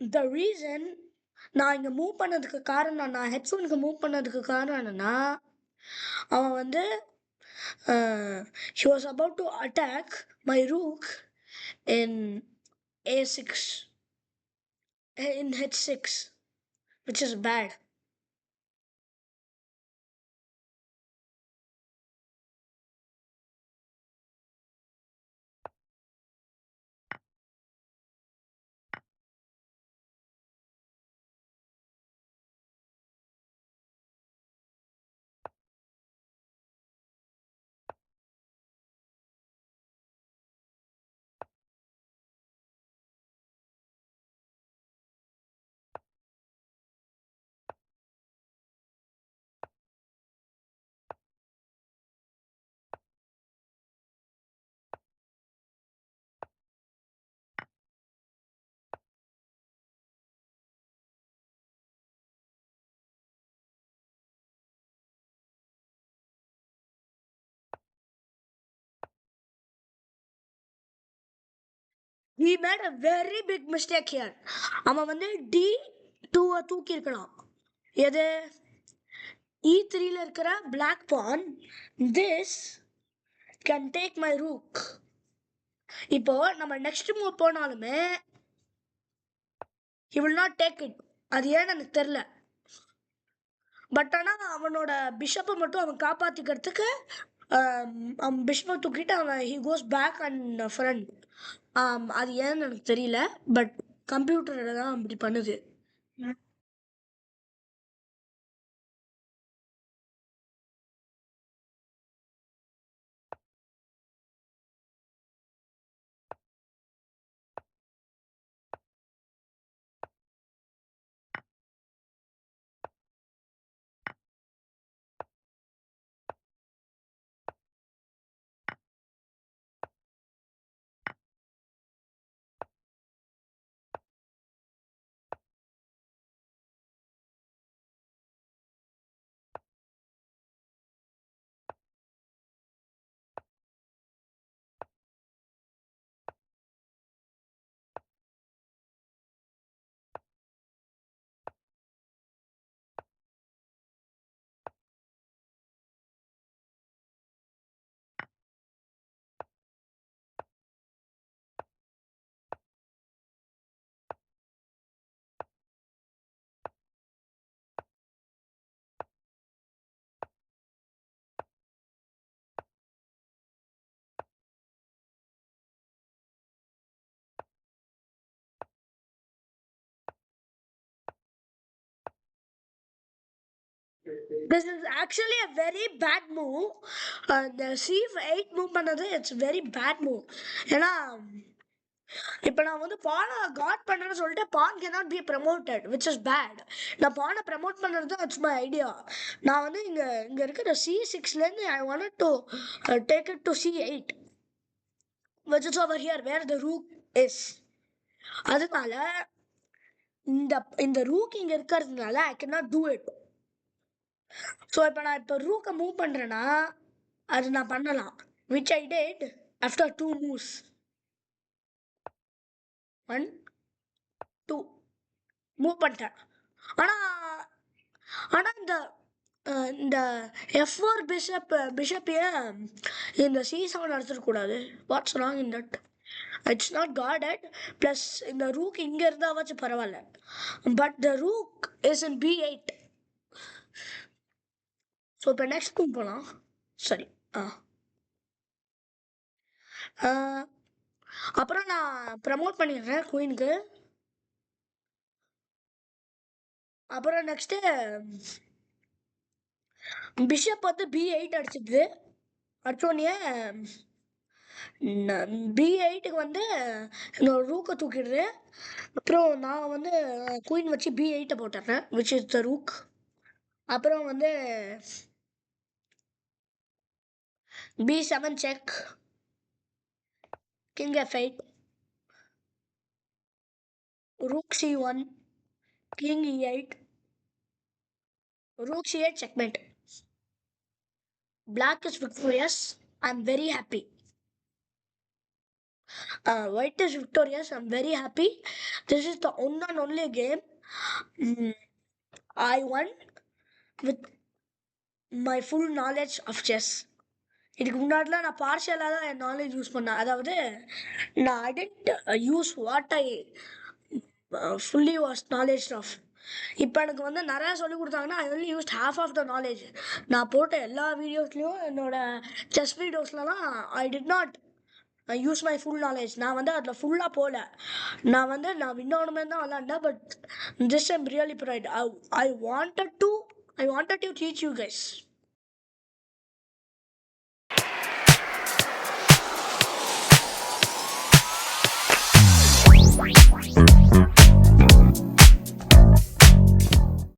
The reason நான் இங்க move பண்ணதுக்கு காரணம், நான் ஹெட்ஃபோனுக்கு மூவ் பண்ணதுக்கு காரணம் என்னன்னா, அவன் வந்து he was about to attack my rook in a6, in h6, which is bad. He made a very big mistake here. அவன் வந்து D2 தூக்கி இருக்கலாம். எது E3ல இருக்கிற black pawn, this can take my rook. இப்போ நம்ம நெக்ஸ்ட் மூவ் போனாலுமே he will not take it. அது ஏன்னு எனக்கு தெரியல. பட் ஆனால் அவனோட பிஷப்பை மட்டும் அவன் காப்பாற்றிக்கிறதுக்கு அவன் பிஷப்பை தூக்கிட்டு அவன் he goes back and front. அது ஏன்னு எனக்கு தெரியல, பட் கம்ப்யூட்டர் தான் அப்படி பண்ணுது. This is actually a very bad move. The C8 move பண்ணது இட்ஸ் வெரி பேட் மூவ். ஏன்னா இப்போ நான் வந்து பானை காட் பண்ணுறேன்னு சொல்லிட்டு pawn cannot be promoted, which is bad. நான் பானை ப்ரமோட் பண்ணுறது தான் இட்ஸ் மை ஐடியா. நான் வந்து இங்கே இருக்கிற C6லேருந்து I want to take it to C8, which is over here where the rook is. அதனால இந்த ரூக் இங்கே இருக்கிறதுனால I cannot do it. So இப்போ நான் இப்போ ரூக்கை மூவ் பண்ணுறேன்னா அது நான் பண்ணலாம், which I did after 2 moves. 1 2 move பண்ணிட்டேன். ஆனால் இந்த F4 பிஷப் ஏன் இந்த C7 எடுத்துடக்கூடாது? What's wrong in that? It's not guarded. Plus இந்த ரூக் இங்கே இருந்தாவாச்சும் பரவாயில்ல, but the rook is in B8. So இப்போ நெக்ஸ்ட் மூவ் போகலாம். சரி, அப்புறம் நான் ப்ரமோட் பண்ணிடுறேன் குயினுக்கு. அப்புறம் நெக்ஸ்ட்டு பிஷப் வந்து B8 அடிச்சிடுது. அடிச்சோடனே B8க்கு வந்து என்னோட ரூக்கை தூக்கிடுது. அப்புறம் நான் வந்து குயின் வச்சு B8 போட்டுடுறேன், விச் இஸ் த ரூக். அப்புறம் வந்து B7 check, king F8, rook C1, king E8, rook C8 checkmate. Black is victorious. I'm very happy. White is victorious. I'm very happy. This is the one and only game I won with my full knowledge of chess. இதுக்கு முன்னாடிலாம் நான் பார்ஷியலாக தான் என் knowledge use பண்ணேன். அதாவது நான் I tend use what I fully was knowledge of. இப்போ எனக்கு வந்து நிறையா சொல்லி கொடுத்தாங்கன்னா I only used half of the knowledge. நான் போட்ட எல்லா வீடியோஸ்லேயும் என்னோட செஸ் வீடியோஸ்லலாம் I did not use my full knowledge. நான் வந்து அதில் ஃபுல்லாக போகல. நான் வின்னோடமே தான் விளாண்டேன். But this I'm really bright. I wanted to teach you guys.